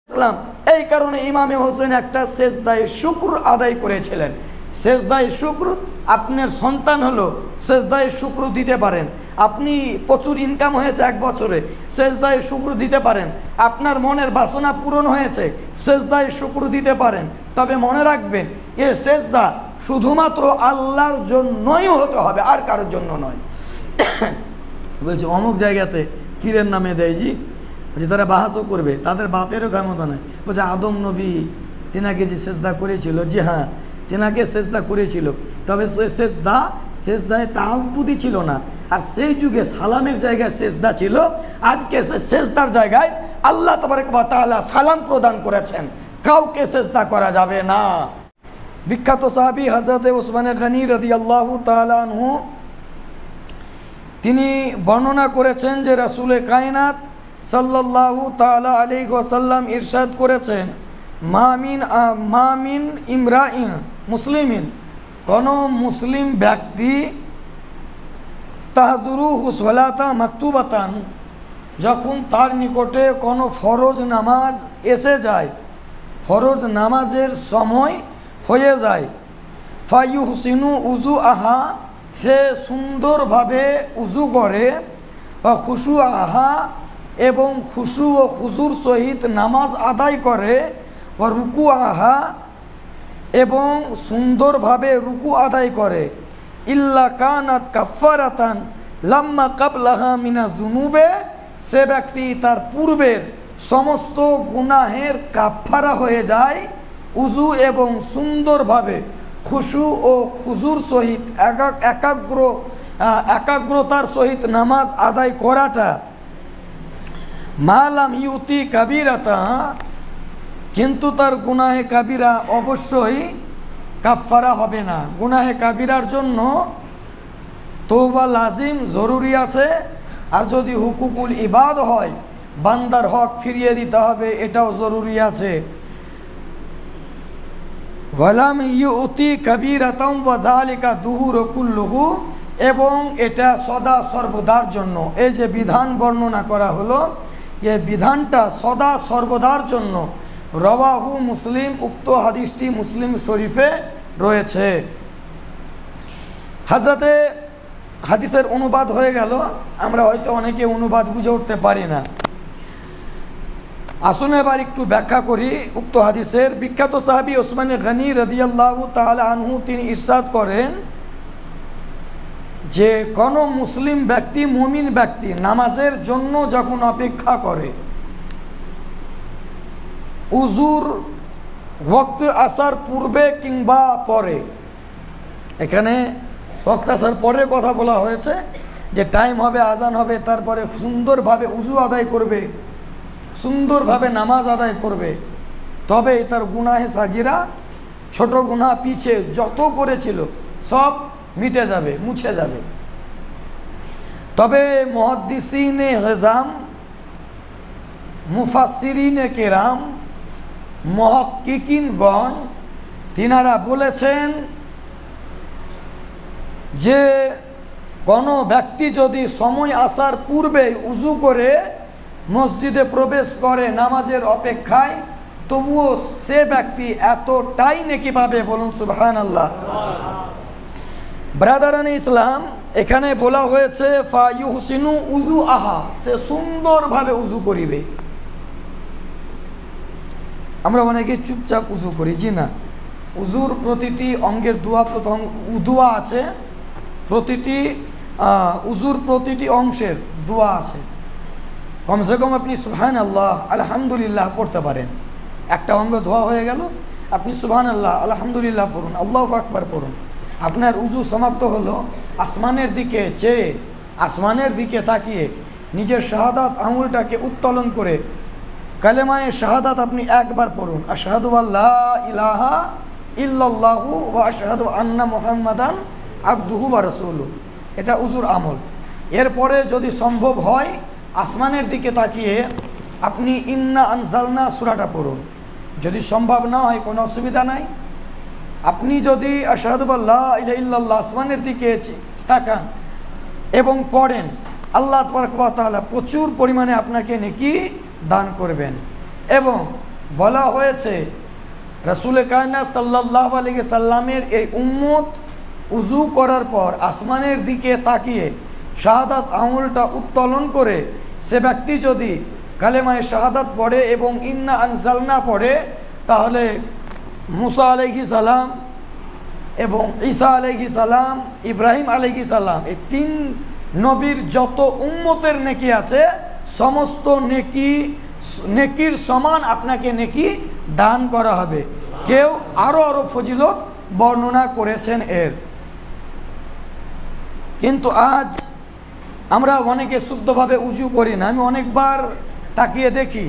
ইসলাম এই কারণে ইমামে হোসেন একটা সেজদায়ে শুকর আদায় করেছিলেন। সেজদায়ে শুকর, আপনার সন্তান হলো সেজদায়ে শুকর দিতে পারেন। আপনি প্রচুর ইনকাম হয়েছে এক বছরে, সেজদায়ে শুকর দিতে পারেন। আপনার মনের বাসনা পূরণ হয়েছে, সেজদায়ে শুকর দিতে পারেন। তবে মনে রাখবেন, এ সেজদা শুধুমাত্র আল্লাহর জন্যই হতে হবে, আর কারোর জন্য নয়। বলছে অমুক জায়গাতে পীরের নামে দেয় জি, বলছে তারা বাহাসও করবে, তাদের বাপেরও ক্ষমতা নাই। বলছে আদম নবী তিনাকে যে সেজদা করেছিল, জি হ্যাঁ তিনাকে সেজদা করেছিল, তবে সে সেজদায় তাহাব্বুদি ছিল না। আর সেই যুগে সালামের জায়গায় সেজদা ছিল, আজকে সে সেজদার জায়গায় আল্লাহ তাবারক ওয়া তাআলা সালাম প্রদান করেছেন, কাউকে সেজদা করা যাবে না। বিখ্যাত সাহাবী হযরত উসমান গনি রাদিয়াল্লাহু তাআলা আনহু তিনি বর্ণনা করেছেন যে রাসূল কায়নাত সাল্লাল্লাহু তাআলা আলাইহি ওয়াসাল্লাম ইরশাদ করেছেন, মামিন ইমরাইন মুসলিমিন, কোনো মুসলিম ব্যক্তি তাহদুরুহু সালাতা মাকতুবাতান, যখন তার নিকটে কোনো ফরজ নামাজ এসে যায়, ফরজ নামাজের সময় হয়ে যায়, ফায়ুহসিনু উজু আহা, সে সুন্দরভাবে উজু করে, খুশু আহা, এবং খুশু ও খুজুর সহিত নামাজ আদায় করে, ও রুকু আহা, এবং সুন্দরভাবে রুকু আদায় করে, ইল্লা কানাত কাফারাতান লাম্মা কাবলাহা মিনা জুনুবে, সে ব্যক্তি তার পূর্বের সমস্ত গুনাহের কাফারা হয়ে যায়। উজু এবং সুন্দরভাবে খুশু ও খুজুর সহিত একাগ্রতার সহিত নামাজ আদায় করাটা, মালাম ইউতি কাবিরাতা, কিন্তু তার গুনাহে কাবিরা অবশ্যই কাফারা হবে না। গুনাহে কাবিরার জন্য তওবা লাজিম জরুরি আছে, আর যদি হুকুকুল ইবাদ হয়, বান্দার হক ফিরিয়ে দিতে হবে, এটাও জরুরি আছে। ওয়ালাম ইউতি কাবিরাতাম ওয়া যালিকা দুহুরু কুল্লুহু, এবং এটা সদা সর্বদার জন্য। এই যে বিধান বর্ণনা করা হলো, এই বিধানটা সদা সর্বদার জন্য। রওয়াহু মুসলিম, উক্ত হাদিসটি মুসলিম শরীফে রয়েছে। হাজরাতে হাদিসের অনুবাদ হয়ে গেল, আমরা হয়তো অনেকে অনুবাদ বুঝে উঠতে পারি না। আসুন এবার একটু ব্যাখ্যা করি উক্ত হাদিসের। বিখ্যাত সাহাবী উসমান গনি রাদিয়াল্লাহু তাআলা আনহু তিনি ইরশাদ করেন যে কোনো মুসলিম ব্যক্তি, মুমিন ব্যক্তি নামাজের জন্য যখন অপেক্ষা করে, উজুর ওয়াক্ত আসার পূর্বে কিংবা পরে, এখানে ওয়াক্ত আসার পরে কথা বলা হয়েছে, যে টাইম হবে, আজান হবে, তারপরে সুন্দরভাবে উজু আদায় করবে, সুন্দরভাবে নামাজ আদায় করবে, তবে তার গুনাহে সাগিরা, ছোট গুনাহ পিছে যত করেছিল সব মিটে যাবে, মুছে যাবে। তবে মুহাদ্দিসিনে হেজাম, মুফাসসিরিনে কেরাম, মুহাক্কিকিনগণ তিনারা বলেছেন যে কোনো ব্যক্তি যদি সময় আসার পূর্বে উজু করে মসজিদে প্রবেশ করে নামাজের অপেক্ষায়, তবুও সে ব্যক্তি এতটাই নেকি পাবে, বলুন সুবহানাল্লাহ। ব্রাদারান ইসলাম, এখানে বলা হয়েছে ফায়ুহসিনু উজু আহা, সে সুন্দরভাবে উজু করিবে। আমরা অনেকে চুপচাপ উজু করি, জি না, উজুর প্রতিটি অঙ্গের দোয়া আছে, প্রতিটি উজুর প্রতিটি অংশের দোয়া আছে। কমসে কম আপনি সুবহানাল্লাহ আলহামদুলিল্লাহ পড়তে পারেন। একটা অঙ্গ ধোয়া হয়ে গেল, আপনি সুবহানাল্লাহ আলহামদুলিল্লাহ পড়ুন, আল্লাহু আকবার পড়ুন। আপনার উজু সমাপ্ত হলো, আসমানের দিকে চেয়ে, আসমানের দিকে তাকিয়ে নিজের শাহাদাত আঙুলটাকে উত্তোলন করে কালেমায়ে শাহাদাত আপনি একবার পড়ুন, আশহাদু আল্লা ইলাহা ইল্লাল্লাহু ওয়া আশহাদু আন্না মুহাম্মাদান আবদুহু ওয়া রাসূলুহু। এটা উজুর আমল। এরপরে যদি সম্ভব হয়, আসমানের দিকে তাকিয়ে আপনি ইন্না আনজালনা সূরাটা পড়ুন। যদি সম্ভব না হয় কোনো অসুবিধা নাই, আপনি যদি আশহাদু আল্লা ইলাহা ইল্লাল্লাহ আসমানের দিকে তাকান এবং পড়েন, আল্লাহ তাবারক ওয়া তাআলা প্রচুর পরিমাণে আপনাকে নেকি দান করবেন। এবং বলা হয়েছে রাসূল কায়নাত সাল্লাল্লাহু আলাইহি সাল্লামের এই উম্মত উযু করার পর আসমানের দিকে তাকিয়ে শাহাদাত আঙুলটা উত্তোলন করে সে ব্যক্তি যদি কালেমায়ে শাহাদাত পড়ে এবং ইন্না আনজালনা পড়ে, তাহলে মুসা আলাইহিস সালাম এবং ঈসা আলাইহিস সালাম, ইব্রাহিম আলাইহিস সালাম, এই 3 নবীর যত উম্মতের নেকি আছে সমস্ত নেকির সমান আপনাকে নেকি দান করা হবে। কেউ আরো ফজিলত বর্ণনা করেছেন এর। কিন্তু আজ আমরা অনেকে শুদ্ধভাবে উজু করি না। আমি অনেকবার তাকিয়ে দেখি,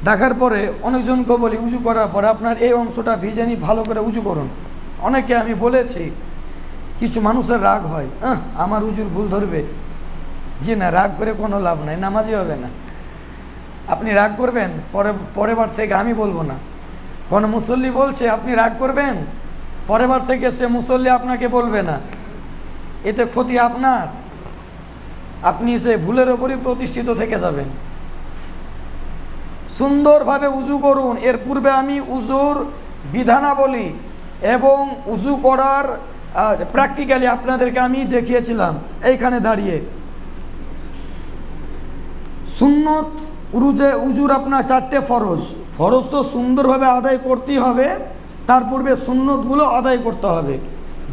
দেখার পরে অনেকজনকে বলি উজু করার পরে আপনার এই অংশটা ভিজে নি, ভালো করে উজু করুন। অনেকে আমি বলেছি, কিছু মানুষের রাগ হয়, আমার উজুর ভুল ধরবে। জি না, রাগ করে কোনো লাভ নাই, নামাজই হবে না। আপনি রাগ করবেন, পরের বার থেকে আমি বলবো না। কোনো মুসল্লি বলছে আপনি রাগ করবেন, পরের বার থেকে সে মুসল্লি আপনাকে বলবে না, এতে ক্ষতি আপনার। আপনি সে ভুলের ওপরই প্রতিষ্ঠিত থেকে যাবেন। সুন্দরভাবে উজু করুন। এর পূর্বে আমি উজুর বিধানাবলী এবং উজু করার প্র্যাকটিক্যালি আপনাদেরকে আমি দেখিয়েছিলাম এইখানে দাঁড়িয়ে। সুন্নত উজুর আপনার 4টে ফরজ তো সুন্দরভাবে আদায় করতেই হবে, তার পূর্বে সুন্নতগুলো আদায় করতে হবে,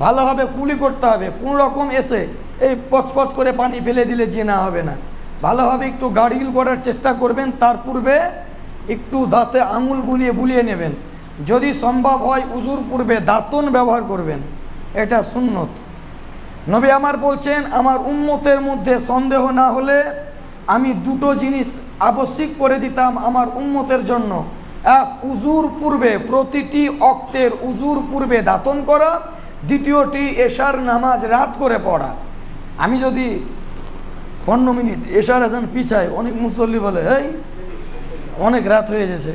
ভালোভাবে কুলি করতে হবে। কোন রকম এসে এই পচপচ করে পানি ফেলে দিলে জিনা হবে না। ভালোভাবে একটু গার্গল করার চেষ্টা করবেন, তার পূর্বে একটু দাঁতে আঙুল বুলিয়ে নেবেন। যদি সম্ভব হয় উজুর পূর্বে দাঁতন ব্যবহার করবেন, এটা সুন্নত। নবী আমার বলছেন, আমার উম্মতের মধ্যে সন্দেহ না হলে আমি 2টো জিনিস আবশ্যিক করে দিতাম আমার উম্মতের জন্য। এক, উজুর পূর্বে প্রতিটি অক্তের উজুর পূর্বে দাঁতন করা। দ্বিতীয়টি এশার নামাজ রাত করে পড়া। আমি যদি 15 মিনিট এশার আজান পিছাই, অনেক মুসল্লি বলে এই অনেক রাত হয়ে গেছে।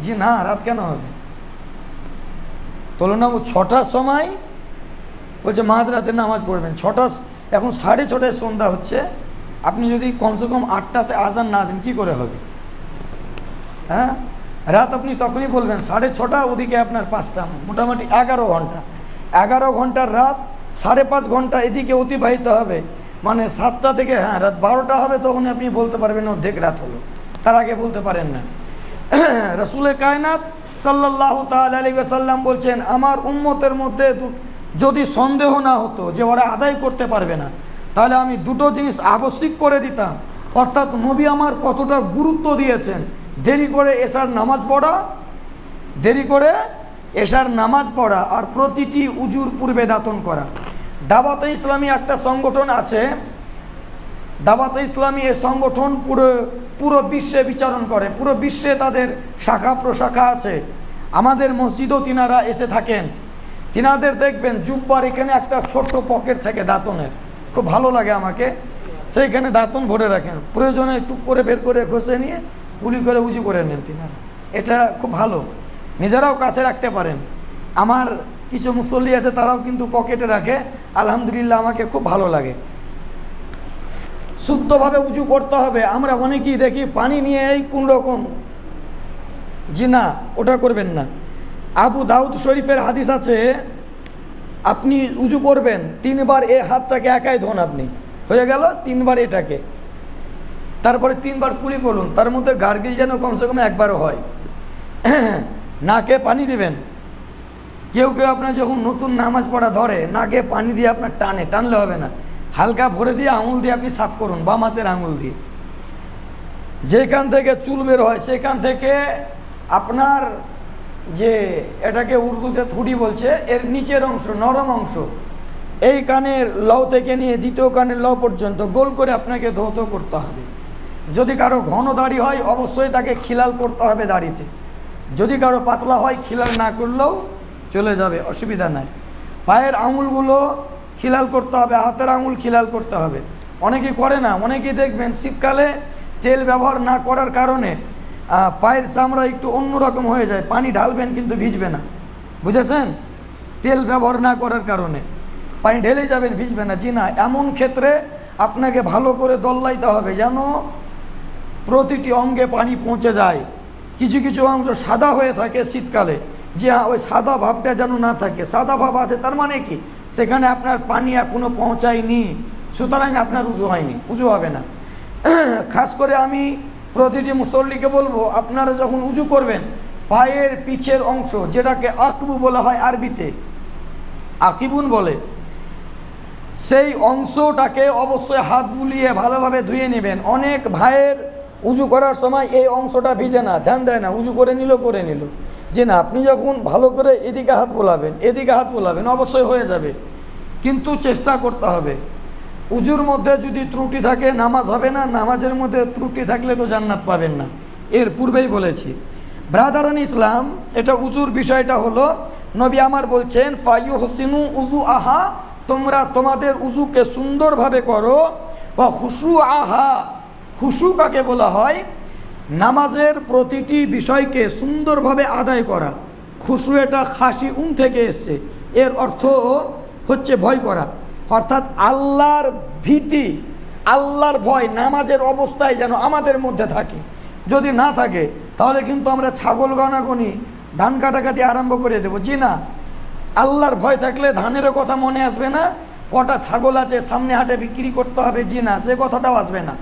জি না, রাত কেন হবে? তুলনা 6টার সময় বলছে মাঝরাতে নামাজ পড়বেন, 6টা, এখন 6:30 সন্ধ্যা হচ্ছে। আপনি যদি কমসে কম 8টাতে আজান না দেন কি করে হবে? হ্যাঁ, রাত আপনি তখনই বলবেন 6:30, ওদিকে আপনার 5টা, মোটামুটি 11 ঘন্টা। 11 ঘন্টার রাত 5.5 ঘন্টা এদিকে অতিবাহিত হবে, মানে 7টা থেকে রাত 12টা হবে, তখন আপনি বলতে পারবেন অর্ধেক রাত হলো, তার আগে বলতে পারেন না। রাসূল কায়নাত সাল্লাল্লাহু তাআলা আলাইহি ওয়াসাল্লাম বলছেন, আমার উম্মতের মধ্যে যদি সন্দেহ না হতো যে ওরা আদায় করতে পারবে না, তাহলে আমি 2টো জিনিস আবশ্যিক করে দিতাম। অর্থাৎ নবী আমার কতটা গুরুত্ব দিয়েছেন দেরি করে এশার নামাজ পড়া আর প্রতিটি উজুর পূর্বে দাঁতন করা। দাওয়াতে ইসলামী একটা সংগঠন আছে, দাওয়াতে ইসলামী এই সংগঠন পুরো বিশ্বে বিচরণ করে, পুরো বিশ্বে তাদের শাখা প্রশাখা আছে। আমাদের মসজিদও তিনারা এসে থাকেন। তিনাদের দেখবেন জুব্বার এখানে একটা ছোট্ট পকেট থাকে দাঁতনের, খুব ভালো লাগে আমাকে। সেইখানে দাঁতন ভরে রাখেন, প্রয়োজনে টুক করে বের করে ঘষে নিয়ে গুলি করে উজু করে নেন তিনারা। এটা খুব ভালো, নিজেরাও কাছে রাখতে পারেন। আমার কিছু মুসল্লি আছে, তারাও কিন্তু পকেটে রাখে। আলহামদুলিল্লাহ, আমাকে খুব ভালো লাগে। শুদ্ধভাবে উজু করতে হবে। আমরা অনেকেই দেখি পানি নিয়ে এই কোন রকম, জি না, ওটা করবেন না। আবু দাউদ শরীফের হাদিস আছে, আপনি উজু করবেন 3 বার এই হাতটাকে একাই ধোন, আপনি হয়ে গেল 3 বার এটাকে, তারপরে 3 বার কুলি করুন। তার মধ্যে গার্গিল যেন কমসে কম 1 বারও হয়। নাকে পানি দিবেন। কেউ আপনার যখন নতুন নামাজ পড়া ধরে, নাকে পানি দিয়ে আপনার টানলে হবে না, হালকা ভরে দিয়ে আঙুল দিয়ে আপনি সাফ করুন, বাম হাতের আঙুল দিয়ে। যেখান থেকে চুল বের হয় সেখান থেকে আপনার যে এটাকে উর্দুতে থুড়ি বলছে, এর নিচের অংশ, নরম অংশ, এই কানের লও থেকে নিয়ে দ্বিতীয় কানের লও পর্যন্ত গোল করে আপনাকে ধৌত করতে হবে। যদি কারো ঘন দাড়ি হয় অবশ্যই তাকে খিলাল করতে হবে দাড়িতে। যদি কারো পাতলা হয় খিলাল না করলেও চলে যাবে, অসুবিধা নাই। পায়ের আঙুলগুলো খিলাল করতে হবে, হাতের আঙুল খিলাল করতে হবে। অনেকেই করে না, অনেকেই দেখবেন শীতকালে তেল ব্যবহার না করার কারণে পায়ের চামড়া একটু অন্যরকম হয়ে যায়, পানি ঢালবেন কিন্তু ভিজবে না, বুঝেছেন? তেল ব্যবহার না করার কারণে পানি ঢেলে যাবেন, ভিজবে না। জি না, এমন ক্ষেত্রে আপনাকে ভালো করে দল্লাইতে হবে যেন প্রতিটি অঙ্গে পানি পৌঁছে যায়। কিছু কিছু অংশ সাদা হয়ে থাকে শীতকালে, যে ওই সাদা ভাবটা যেন না থাকে। সাদা ভাব আছে তার মানে কি, সেখানে আপনার পানি এখনো পৌঁছায়নি, সুতরাং আপনার উজু হয়নি, উজু হবে না। খাস করে আমি প্রতিটি মুসল্লিকে বলবো, আপনারা যখন উজু করবেন পায়ের পিছের অংশ, যেটাকে আকবু বলা হয় আরবিতে, আকিবুন বলে, সেই অংশটাকে অবশ্যই হাত বুলিয়ে ভালোভাবে ধুয়ে নেবেন। অনেক ভাইয়ের উজু করার সময় এই অংশটা ভিজে না, ধ্যান দেয় না, উজু করে নিল যে না, আপনি যখন ভালো করে এদিকে হাত বোলাবেন, এদিকে হাত বোলাবেন, অবশ্যই হয়ে যাবে, কিন্তু চেষ্টা করতে হবে। উজুর মধ্যে যদি ত্রুটি থাকে নামাজ হবে না, নামাজের মধ্যে ত্রুটি থাকলে তো জান্নাত পাবেন না, এর পূর্বেই বলেছি। ব্রাদারান ইসলাম, এটা উজুর বিষয়টা হলো, নবী আমার বলছেন ফায়ুহসিনু উজু আহা, তোমরা তোমাদের উজুকে সুন্দরভাবে করো। বা খুশু আহা, খুশু কাকে বলা হয়, নামাজের প্রতিটি বিষয়কে সুন্দরভাবে আদায় করা। খুশু এটা খাসি থেকে এসছে, এর অর্থ হচ্ছে ভয় করা, অর্থাৎ আল্লাহর ভীতি, আল্লাহর ভয় নামাজের অবস্থায় যেন আমাদের মধ্যে থাকে। যদি না থাকে তাহলে কিন্তু আমরা ছাগল গণাগণি, ধান কাটাকাটি আরম্ভ করে দেবো। জি না, আল্লাহর ভয় থাকলে ধানেরও কথা মনে আসবে না, কটা ছাগল আছে সামনে হাটে বিক্রি করতে হবে, জি না, সে কথাটাও আসবে না,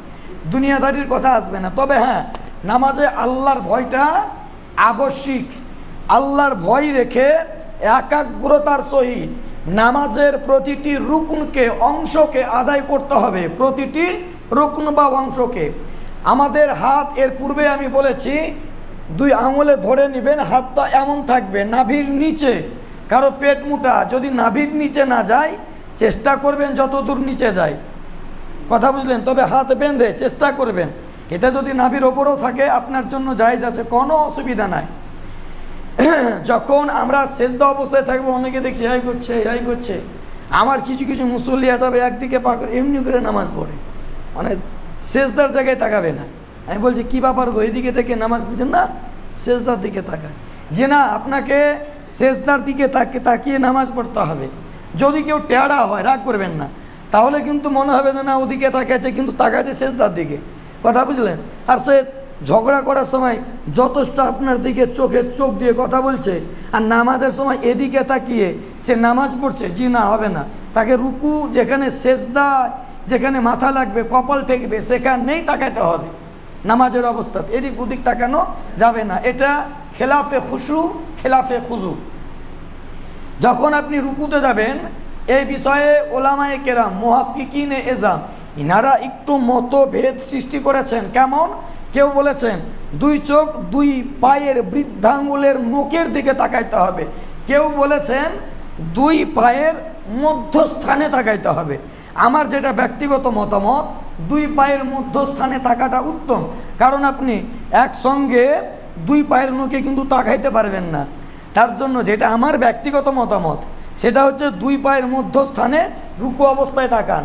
দুনিয়াদারির কথা আসবে না। তবে হ্যাঁ, নামাজে আল্লাহর ভয়টা আবশ্যিক। আল্লাহর ভয় রেখে একাগ্রতার সহিত নামাজের প্রতিটি রুকনকে, অংশকে আদায় করতে হবে, প্রতিটি রুকন বা অংশকে। আমাদের হাত, এর পূর্বে আমি বলেছি, 2 আঙুলে ধরে নেবেন, হাতটা এমন থাকবে নাভির নিচে। কারো পেট মোটা, যদি নাভির নিচে না যায় চেষ্টা করবেন যত দূর নিচে যায়, কথা বুঝলেন? তবে হাত বেঁধে চেষ্টা করবেন, এটা যদি নাভির ওপরেও থাকে আপনার জন্য জায়েজ আছে, কোনো অসুবিধা নাই। যখন আমরা সেজদা অবস্থায় থাকবো, অনেকে দেখছি এই করছে। আমার কিছু কিছু মুসল্লি যাবে একদিকে পা করে এমনি করে নামাজ পড়ে, মানে সেজদার জায়গায় তাকাবে না। আমি বলছি কী ব্যাপার গো, এদিকে থেকে নামাজ বুঝেন না, সেজদার দিকে তাকায়। যে না, আপনাকে সেজদার দিকে তাকিয়ে নামাজ পড়তে হবে। যদি কেউ টেড়া হয়, রাগ করবেন না, তাহলে কিন্তু মনে হবে যে না ওদিকে তাকাচ্ছে, কিন্তু তাকাচ্ছে সেজদার দিকে, কথা বুঝলেন? আর সে ঝগড়া করার সময় যথেষ্ট আপনার দিকে চোখে চোখ দিয়ে কথা বলছে, আর নামাজের সময় এদিকে তাকিয়ে সে নামাজ পড়ছে, জি না, হবে না। তাকে রুকু, যেখানে সেজদা, যেখানে মাথা লাগবে, কপাল ঠেকবে, সেখানেই তাকাতে হবে। নামাজের অবস্থাতে এদিক ওদিক তাকানো যাবে না, এটা খেলাফে খুশু, খেলাফে খুজু। যখন আপনি রুকুতে যাবেন, এই বিষয়ে ওলামায়ে কেরাম, মুহাক্কিকিনে এজাম, ইনারা একটু মতভেদ সৃষ্টি করেছেন। কেমন? কেউ বলেছেন 2 চোখ 2 পায়ের বৃদ্ধাঙ্গুলের নোকের দিকে তাকাইতে হবে, কেউ বলেছেন 2 পায়ের মধ্যস্থানে তাকাইতে হবে। আমার যেটা ব্যক্তিগত মতামত, 2 পায়ের মধ্যস্থানে তাকাটা উত্তম, কারণ আপনি একসঙ্গে 2 পায়ের নোকে কিন্তু তাকাইতে পারবেন না। তার জন্য যেটা আমার ব্যক্তিগত মতামত, সেটা হচ্ছে 2 পায়ের মধ্যস্থানে রুকু অবস্থায় তাকান।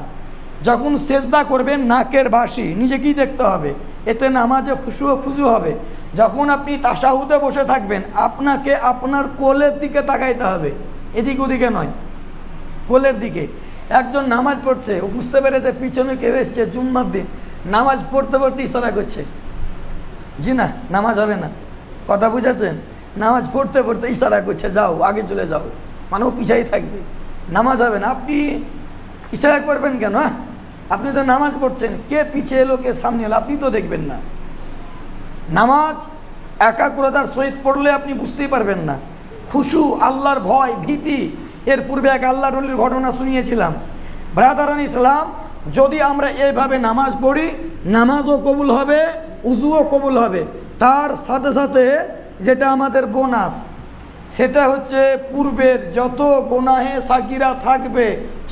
যখন সেজদা করবেন নাকের বাঁশি নিজেকেই দেখতে হবে, এতে নামাজে খুশু ও খুজু হবে। যখন আপনি তাশাহুদে বসে থাকবেন, আপনাকে আপনার কোলের দিকে তাকাইতে হবে, এদিক ওদিকে নয়, কোলের দিকে। একজন নামাজ পড়ছে, ও বুঝতে পেরেছে পিছনে কেউ এসছে, জুম্মার দিন নামাজ পড়তে পড়তে ইশারা করছে, জি না, নামাজ হবে না, কথা বুঝেছেন? নামাজ পড়তে পড়তে ইশারা করছে, যাও আগে চলে যাও, মানে ও পিছাই থাকবে, নামাজ হবে না। আপনি ইশারা করবেন কেন? হ্যাঁ, আপনি তো নামাজ পড়ছেন, কে পিছিয়ে এলো কে সামনে এলো আপনি তো দেখবেন না। নামাজ একাগ্রতার সহিত পড়লে আপনি বুঝতেই পারবেন না। খুশু, আল্লাহর ভয়, ভীতি, এর পূর্বে এক আল্লাহর ওলির ঘটনা শুনিয়েছিলাম। ব্রাদারান ইসলাম, যদি আমরা এইভাবে নামাজ পড়ি, নামাজও কবুল হবে, উজুও কবুল হবে। তার সাথে সাথে যেটা আমাদের বোনাস, সেটা হচ্ছে পূর্বের যত গুনাহে সাগিরা থাকবে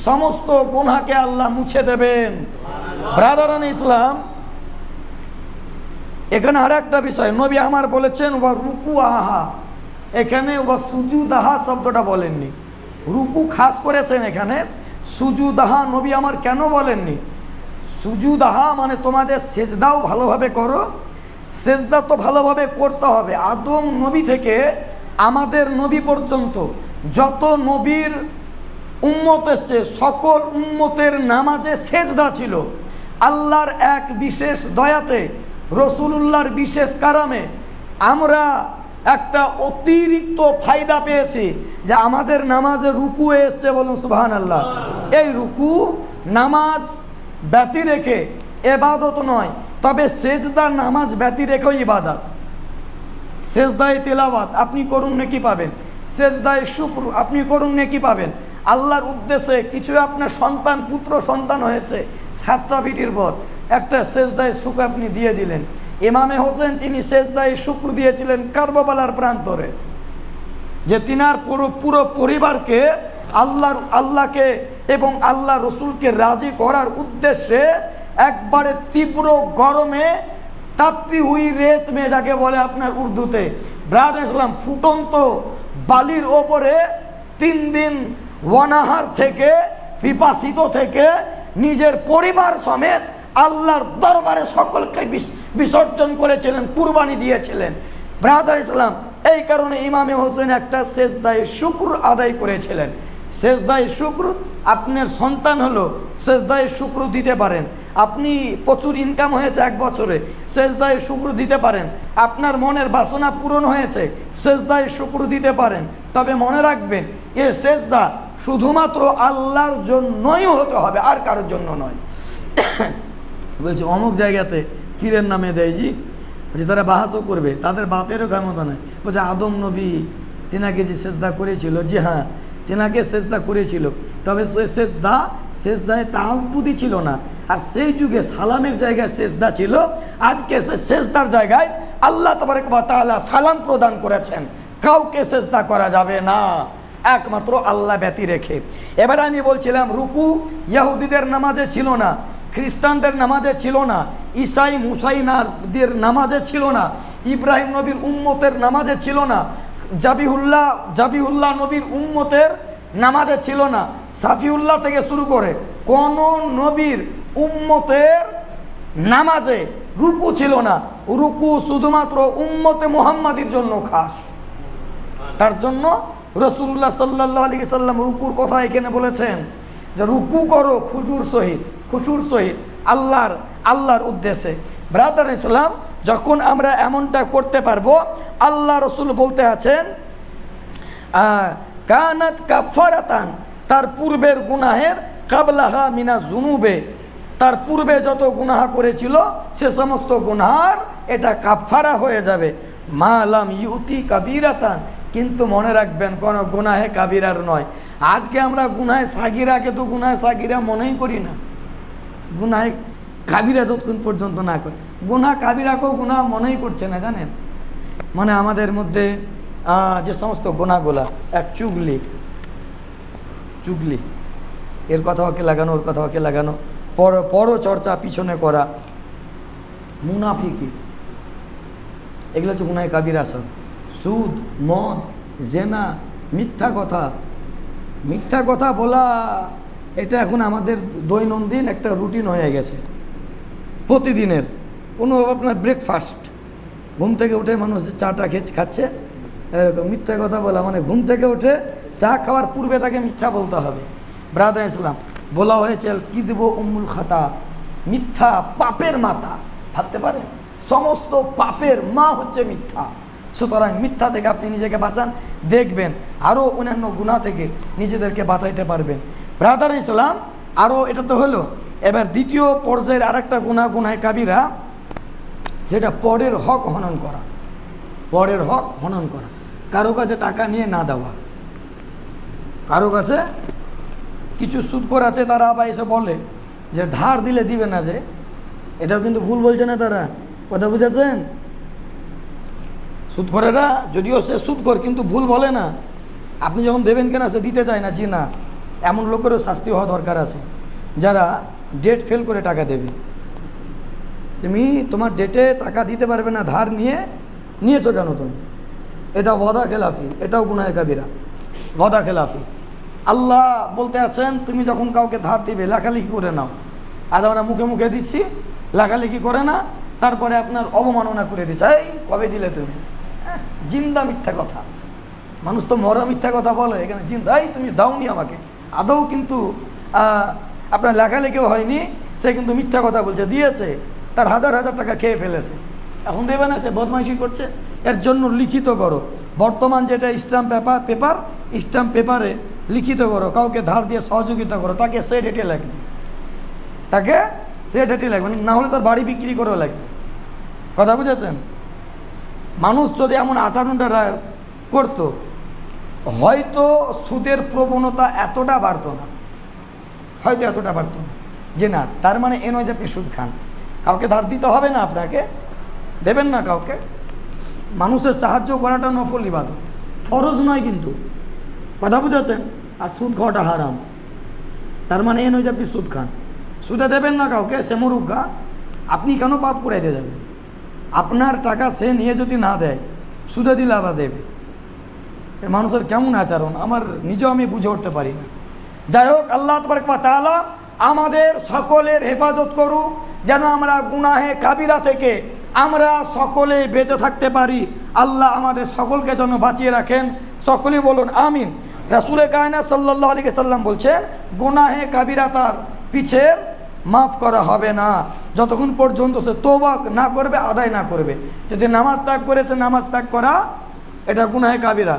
সমস্ত গুনাহকে আল্লাহ মুছে দেবেন। ব্রাদারান ইসলাম, এখানে আর একটা বিষয়, নবী আমার বলেছেন ওয়া রুকু আহা, এখানে ওয়া সুজুদাহা শব্দটা বলেননি, রুকু খাস করেছেন এখানে, সুজুদাহা নবী আমার কেন বলেননি? সুজুদাহা মানে তোমাদের সেজদাও ভালোভাবে করো, সেজদা তো ভালোভাবে করতে হবে। আদম নবী থেকে আমাদের নবী পর্যন্ত যত নবীর উম্মত এসছে, সকল উম্মতের নামাজে সেজদা ছিল। আল্লাহর এক বিশেষ দয়াতে, রসুলুল্লাহর বিশেষ কারামে আমরা একটা অতিরিক্ত ফায়দা পেয়েছি যে আমাদের নামাজে রুকু এসছে, বলুন সুবহানাল্লাহ। এই রুকু নামাজ ব্যতি রেখে ইবাদত নয়, তবে সেজদা নামাজ ব্যতি রেখেও ইবাদত। সেজদায়ে তিলাওয়াত আপনি করুন নেকি পাবেন, সেজদায়ে শুকর আপনি করুন নেকি পাবেন। আল্লাহর উদ্দেশ্যে কিছু আপনার সন্তান পুত্র সন্তান হয়েছে ছাত্রা পিটির পর, একটা সেজদায়ে শুকর আপনি দিয়ে দিলেন। ইমামে হোসেন তিনি সেজদায়ে শুকর দিয়েছিলেন কারবালার প্রান্তরে, যে তিনার পুরো পরিবারকে আল্লাহকে এবং আল্লাহ রসুলকে রাজি করার উদ্দেশ্যে একবারে তীব্র গরমে তাপতি হুই রেত মে যাকে বলে আপনার উর্দুতে, ব্রাদার ইসলাম ফুটন্ত বালির ওপরে 3 দিন ওয়ানাহার থেকে পিপাসিত থেকে নিজের পরিবার সমেত আল্লাহর দরবারে সকলকে বিসর্জন করেছিলেন, কুরবানি দিয়েছিলেন। ব্রাদার ইসলাম এই কারণে ইমামে হোসেন একটা সেজদায়ে শুকর আদায় করেছিলেন। সেজদায়ে শুকর আপনার সন্তান হলো, সেজদায়ে শুকর দিতে পারেন। আপনি প্রচুর ইনকাম হয়েছে 1 বছরে, সেজদায়ে শুকর দিতে পারেন। আপনার মনের বাসনা পূরণ হয়েছে, সেজদায়ে শুকর দিতে পারেন। তবে মনে রাখবেন, এ সেজদা শুধুমাত্র আল্লাহর জন্যই হতে হবে, আর কারোর জন্য নয়। বলছে অমুক জায়গাতে পীরের নামে দেয়, জি বলছে তারা বাহাসও করবে, তাদের বাপেরও ক্ষমতা নাই। বলছে আদম নবী তিনাকে যে সেজদা করেছিল, জি হ্যাঁ তিনাকে সেজদা করেছিল, তবে সে সেজদায় তাহাব্বুদি ছিল না। আর সেই যুগে সালামের জায়গায় সেজদা ছিল, আজকে সে সেজদার জায়গায় আল্লাহ তাবারক ওয়া তাআলা সালাম প্রদান করেছেন। কাউকে সেজদা করা যাবে না একমাত্র আল্লাহ ব্যতি রেখে। এবার আমি বলছিলাম রুকু ইহুদিদের নামাজে ছিল না, খ্রিস্টানদের নামাজে ছিল না, ঈসাই মুসাইনাদের নামাজে ছিল না, ইব্রাহিম নবীর উম্মতের নামাজে ছিল না, জাবিউল্লাহ নবীর উম্মতের নামাজে ছিল না, সাফিউল্লাহ থেকে শুরু করে কোন নবীর উম্মতের নামাজে রুকু ছিল না। রুকু শুধুমাত্র উম্মতে মুহাম্মাদির জন্য খাস। তার জন্য রাসূলুল্লাহ সাল্লাল্লাহু আলাইহি সাল্লাম রুকুর কথা এখানে বলেছেন যে রুকু করো খুশুর সহিত আল্লাহর উদ্দেশ্যে। ব্রাদার ইসলাম, যখন আমরা এমনটা করতে পারবো, আল্লাহ রসুল বলতে আছেন কানাত কাফারাতান, তার পূর্বের গুনাহের কাবলাহা মিনা জুনুবে, তার পূর্বে যত গুনাহ করেছিল সে সমস্ত গুনার এটা কাফারা হয়ে যাবে। মালাম ইউতি কাবিরাতান, কিন্তু মনে রাখবেন কোনো গুনাহে কাবিরার নয়। আজকে আমরা গুনাহে সাগিরাকে তো গুনাহে সাগিরা মনেই করি না, গুনাহে কাবিরা যতক্ষণ পর্যন্ত না করে, গুনাহ কাবিরাকেও গুনাহ মনেই করছে না। জানেন, মানে আমাদের মধ্যে যে সমস্ত গুনাহগুলা, এক চুগলি এর কথা ওকে লাগানো, ওর কথা ওকে লাগানো, পর চর্চা পিছনে করা, মুনাফিকি, এগুলো হচ্ছে গুনাহে কাবিরা সব। সুদ, মদ, জেনা, মিথ্যা কথা বলা, এটা এখন আমাদের দৈনন্দিন একটা রুটিন হয়ে গেছে, প্রতিদিনের। কোনো আপনার ব্রেকফাস্ট, ঘুম থেকে উঠে মানুষ চাটা খাচ্ছে, এরকম মিথ্যা কথা বলা, মানে ঘুম থেকে উঠে চা খাওয়ার পূর্বে তাকে মিথ্যা বলতে হবে। ব্রাদার ইসলাম, বলা হয়েছে কি দেব উম্মুল খাতা, মিথ্যা পাপের মাতা। ভাবতে পারেন, সমস্ত পাপের মা হচ্ছে মিথ্যা। সুতরাং মিথ্যা থেকে আপনি নিজেকে বাঁচান, দেখবেন আরও অন্যান্য গুনাহ থেকে নিজেদেরকে বাঁচাইতে পারবেন। ব্রাদার ইসলাম, আরও এটা তো হলো। এবার দ্বিতীয় পর্যায়ের আরেকটা গুনাহে কাবিরা, যেটা পরের হক হনন করা। কারো কাছে টাকা নিয়ে না দেওয়া, কারো কাছে কিছু সুদখোর আছে, তারা আবার এসে বলে যে ধার দিলে দিবে না, যে এটাও কিন্তু ভুল বলছে না তারা, কথা বুঝেছেন? সুদখোরেরা যদিও সে সুদখোর, কিন্তু ভুল বলে না। আপনি যখন দেবেন কেনা সে দিতে চায় না, জি না, এমন লোকেরও শাস্তি হওয়া দরকার আছে যারা ডেট ফেল করে টাকা দেবে। তুমি তোমার ডেটে টাকা দিতে পারবে না, ধার নিয়েছো কেন তুমি? এটা ওয়াদা খেলাফি, এটাও গুনাহে কাবিরা, ওয়াদা খেলাফি। আল্লাহ বলতে আছেন তুমি যখন কাউকে ধার দিবে লেখালেখি করে নাও। আজ আমরা মুখে দিচ্ছি, লেখালেখি করে না, তারপরে আপনার অবমাননা করে দিচ্ছে, এই কবে দিলে তুমি? জিন্দা মিথ্যা কথা। মানুষ তো মরা মিথ্যা কথা বলে, এখানে জিন্দা, এই তুমি দাওনি আমাকে। আদৌ কিন্তু আপনার লেখালেখিও হয়নি, সে কিন্তু মিথ্যা কথা বলছে, দিয়েছে, তার হাজার টাকা খেয়ে ফেলেছে, এখন দেবে না, সে বদমাইশি করছে। এর জন্য লিখিত করো। বর্তমান যেটা স্ট্যাম্প পেপার স্ট্যাম্প পেপারে লিখিত করো, কাউকে ধার দিয়ে সহযোগিতা করো, তাকে সে ডেটে লাগবে, তাকে সে ডেটে লাগবে, না হলে তার বাড়ি বিক্রি করেও লাগবে। কথা বুঝেছেন? মানুষ যদি এমন আচরণটা করতো, হয়তো সুদের প্রবণতা এতটা বাড়তো না, হয়তো এতটা বাড়তো না। যে না, তার মানে এ নয় যে আপনি সুদ খান। কাউকে ধার দিতে হবে না, আপনাকে দেবেন না কাউকে। মানুষের সাহায্য করাটা নফল ইবাদত, ফরজ নয় কিন্তু। কথা বুঝেছেন? আর সুদ খাওয়াটা হারাম। তার মানে এ নয় যে আপনি সুদ খান। সুদে দেবেন না কাউকে, সে মরুক, আপনি কেন পাপ করে দিয়ে যাবেন? আপনার টাকা সে নিয়ে যদি না দেয়, সুদে দিলে আবার দেবে। মানুষের কেমন আচরণ আমার নিজেও আমি বুঝে উঠতে পারি না। যাই হোক, আল্লাহ তাবারক ওয়া তাআলা আমাদের সকলের হেফাজত করুক, যেন আমরা গুনাহে কাবিরা থেকে আমরা সকলে বেঁচে থাকতে পারি। আল্লাহ আমাদের সকলকে যেন বাঁচিয়ে রাখেন। সকলেই বলুন আমিন। রাসূলে কায়নাত সাল্লাল্লাহু আলাইহি ওয়াসাল্লাম বলছেন, গুনাহে কাবিরা তার পিছের মাফ করা হবে না যতক্ষণ পর্যন্ত সে তওবা না করবে, আদায় না করবে। যদি নামাজ ত্যাগ করেছে, নামাজ ত্যাগ করা এটা গুনাহে কাবিরা।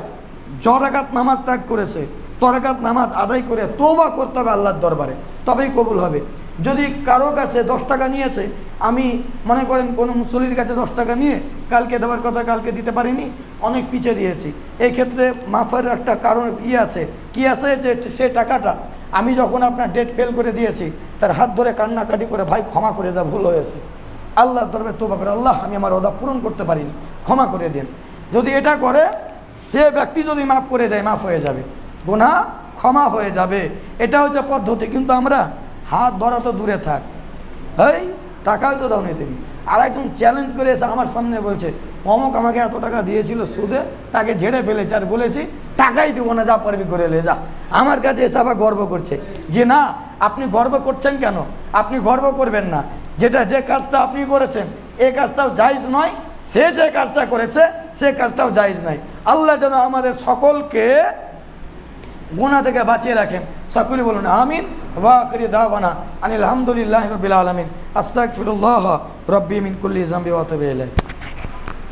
4 রাকাত নামাজ ত্যাগ করেছে, 4 রাকাত নামাজ আদায় করে তওবা করতে হবে আল্লাহর দরবারে, তবেই কবুল হবে। যদি কারো কাছে 10 টাকা নিয়েছে, আমি মনে করেন কোনো মুসল্লির কাছে 10 টাকা নিয়ে কালকে দেওয়ার কথা কালকে দিতে পারিনি, অনেক পিছিয়ে দিয়েছি, এই ক্ষেত্রে মাফের একটা কারণ আছে। কি আছে? যে সে টাকাটা আমি যখন আপনার ডেট ফেল করে দিয়েছি, তার হাত ধরে কান্নাকাটি করে, ভাই ক্ষমা করে দাও, ভুল হয়েছে, আল্লাহর দরবারে তওবা করে, আল্লাহ আমি আমার ওয়াদা পূরণ করতে পারিনি, ক্ষমা করে দিন। যদি এটা করে, সে ব্যক্তি যদি মাফ করে দেয়, মাফ হয়ে যাবে, গুনাহ ক্ষমা হয়ে যাবে। এটা হচ্ছে পদ্ধতি। কিন্তু আমরা হাত ধরা তো দূরে থাক, এই টাকাও তো দাও নি তুমি। আর একজন চ্যালেঞ্জ করে এসে আমার সামনে বলছে, অমুক আমাকে এত টাকা দিয়েছিল সুদে, তাকে ঝেড়ে ফেলেছে, আর বলেছি টাকাই দেবো না, যা পারবি করে লে যা। আমার কাছে এসে আবার গর্ব করছে। যে না, আপনি গর্ব করছেন কেন? আপনি গর্ব করবেন না। যে কাজটা আপনি করেছেন, এই কাজটাও জায়েজ নয়, সে যে কাজটা করেছে সে কাজটাও জায়েজ নয়। আল্লাহ যেন আমাদের সকলকে গুনাহ থেকে বাঁচিয়ে রাখেন। সকলে বলুন আমিন। ওয়া আখিরি দাওয়ানা আনিল হামদুলিল্লাহি রাব্বিল আলামিন। আস্তাগফিরুল্লাহ রাব্বি মিন কুল্লি যামবি ওয়া আতুবু ইলাইহি।